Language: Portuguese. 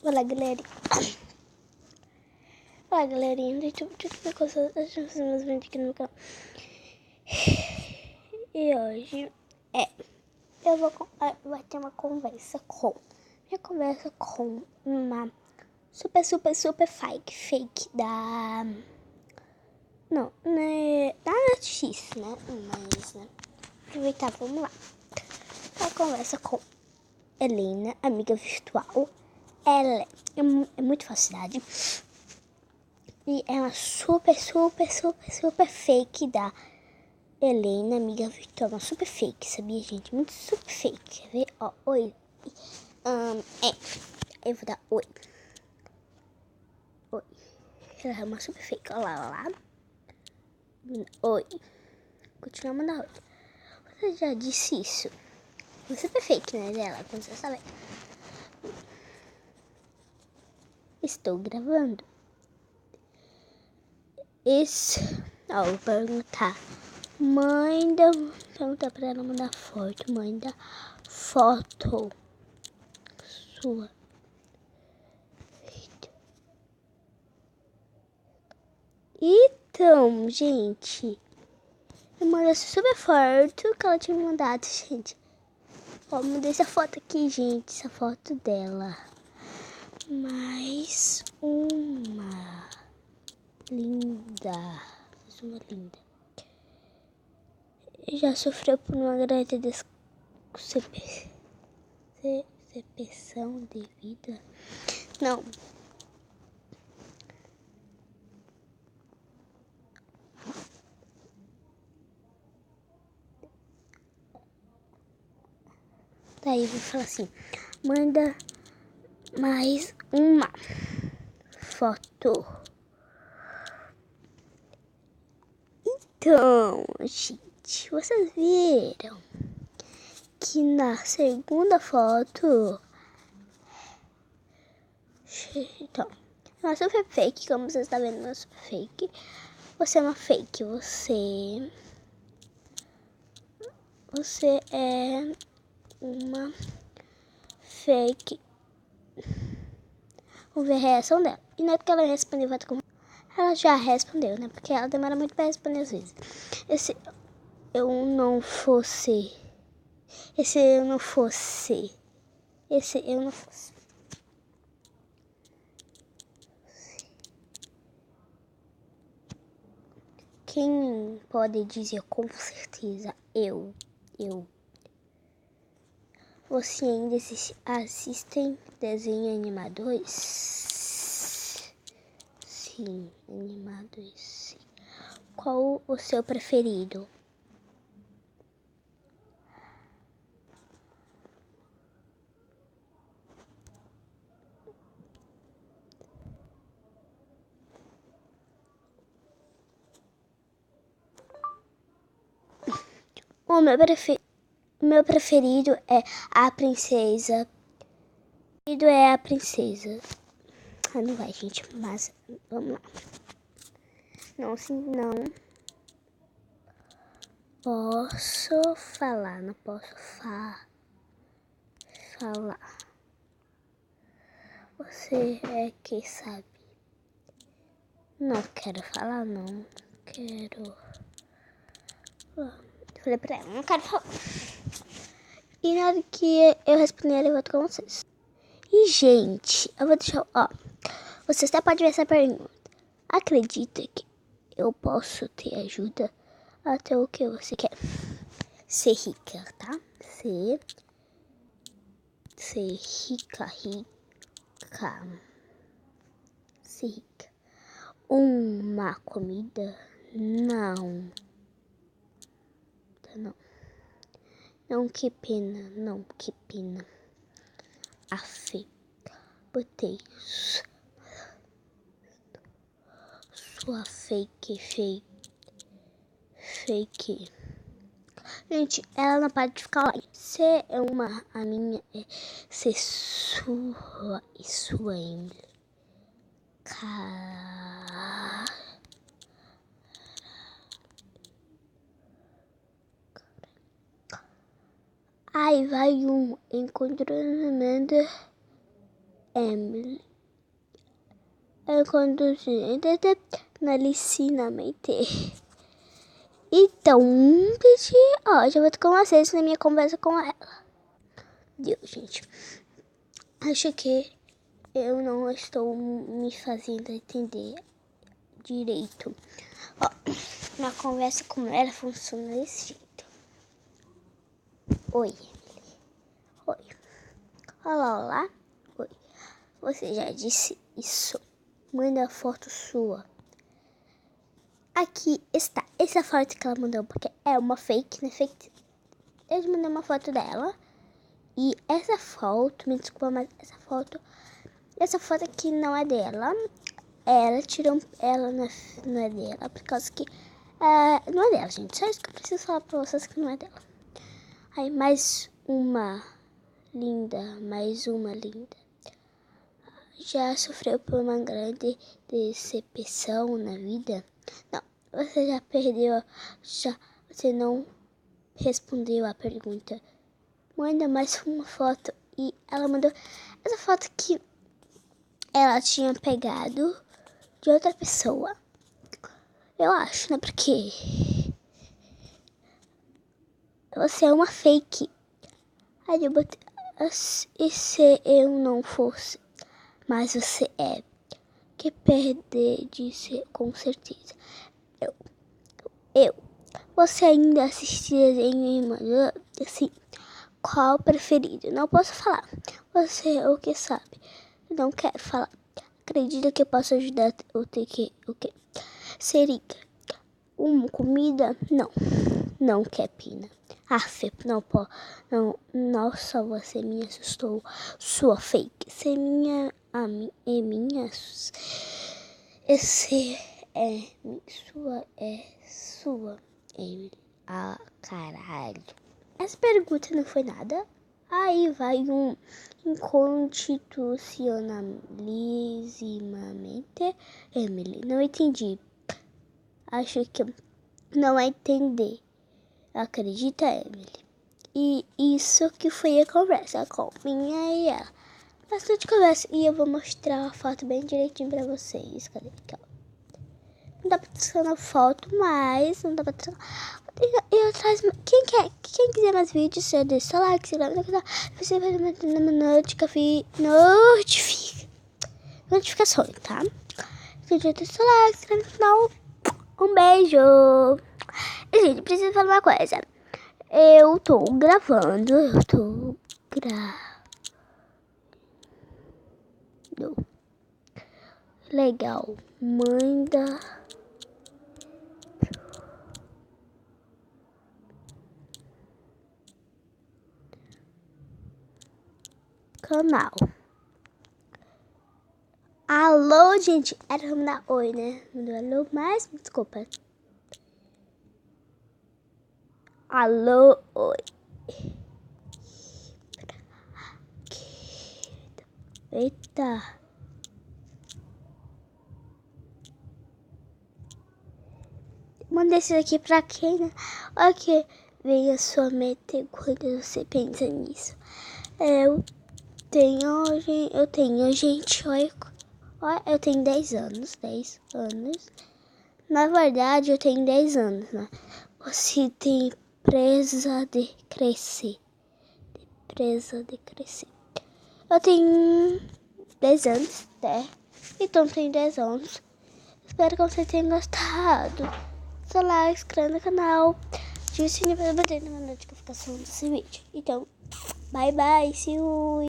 Olá, galerinha. Olá, galerinha do YouTube. Tudo bem com vocês? Eu estou fazendo meus vídeos aqui no meu canal. E hoje eu vou ter uma conversa com uma super fake da... Não é da notícia, né? Mas, né? Aproveitar, vamos lá. A conversa com Helena, amiga virtual. Ela é muito falsidade. E é uma super fake da Helena, amiga virtual. Uma super fake, sabia, gente? Muito super fake. Quer ver? Ó, oi. Eu vou dar oi. Oi. Ela é uma super fake. Olha lá. Oi. Continua mandando oi. Você já disse isso? Uma super fake, né, dela? Como você sabe. Estou gravando. Ó, vou perguntar. Perguntar pra ela mandar foto. Manda foto sua. Então, gente, eu mandei super foto que ela tinha me mandado, gente. Ó, mandei essa foto aqui, gente. Essa foto dela. Mais uma linda. Mais uma linda. Já sofreu por uma grande decepção de vida? Não. Daí eu vou falar assim, manda mais uma foto. Então, gente, vocês viram que na segunda foto... Então, é uma super fake, como você está vendo, uma super fake. Você é uma fake, você é uma fake. Vamos ver a reação dela. E não é porque ela respondeu, ela já respondeu, né? Porque ela demora muito para responder às vezes. Se eu não fosse. Quem pode dizer com certeza? Eu. Você ainda assistem desenho animadores? Sim, animados, sim. Qual o seu preferido? O meu preferido é a princesa. Ah, não vai, gente, mas vamos lá. Não posso falar, não posso falar. Você é que sabe. Não quero falar, não quero. Falei pra ela, não quero falar. E na hora que eu respondi, ela voltou com vocês. E, gente, eu vou deixar, ó. Você até pode ver essa pergunta. Acredita que eu posso ter ajuda até o que você quer? Ser rica, tá? Ser rica. Ser rica. Uma comida? Não. Não, que pena. A fé. Botei sua fake. Gente, ela não pode ficar lá. Ser a minha é ser sua e sua Aí vai encontrando Emily. Eu conduzi na licinamente. Então, já vou com vocês na minha conversa com ela. Deus, gente. Acho que eu não estou me fazendo entender direito. Ó, na conversa com ela funciona desse jeito. Oi, Emily. Oi. Olá, olá. Oi. Você já disse isso? Manda foto sua. Aqui está essa foto que ela mandou, porque é uma fake, né? Fake. Eu mandei uma foto dela. E essa foto, me desculpa, mas essa foto aqui não é dela. Ela tirou, ela não é dela, por causa que não é dela, gente. Só isso que eu preciso falar pra vocês que não é dela. Aí, mais uma linda. Já sofreu por uma grande decepção na vida? Não, você já perdeu, você não respondeu a pergunta. Manda mais uma foto. E ela mandou essa foto que ela tinha pegado de outra pessoa. Eu acho, né? Porque você é uma fake. Aí eu botei, e se eu não fosse? Mas você é. Que perder de ser, com certeza. Eu. Você ainda assiste desenho, irmã? Assim. Qual o preferido? Não posso falar. Você é o que sabe. Eu não quero falar. Acredita que eu posso ajudar o que? Seria comida? Não. Não quer pena. Não pode. Não. Nossa, você me assustou. Sua fake. Você é minha. É minha. Esse é sua. Emily. Ah, caralho. Essa pergunta não foi nada. Aí vai um inconstitucionalizimamente. Emily, não entendi. Acho que não vai entender. Acredita, Emily? E isso que foi a conversa com minha e ela. Bastante conversa. E eu vou mostrar a foto bem direitinho pra vocês. Cadê? Aqui, ó. Não dá pra tirar na foto, mas não dá pra tirar. Eu traz. Quem quiser mais vídeos, você deixa o like, se inscreve no canal. Você vai me notificações, tá? Se você deixa o like, se inscreve no canal. Um beijo. E, gente, preciso falar uma coisa. Eu tô gravando. Legal. Manda. Canal. Alô, gente. Era pra mandar oi, né? Mandou alô, mas me desculpa. Alô, oi. Eita. Manda esse aqui pra quem, né? Olha que vem a sua mente quando você pensa nisso. Eu tenho, gente, olha, eu tenho 10 anos. Na verdade, eu tenho 10 anos, né? Você tem presa de crescer. Eu tenho 10 anos, né? Então, tenho 10 anos. Espero que você tenha gostado. Seu like, se inscreve no canal. Ative o sininho para bater na notificação desse vídeo. Então, bye bye, see you.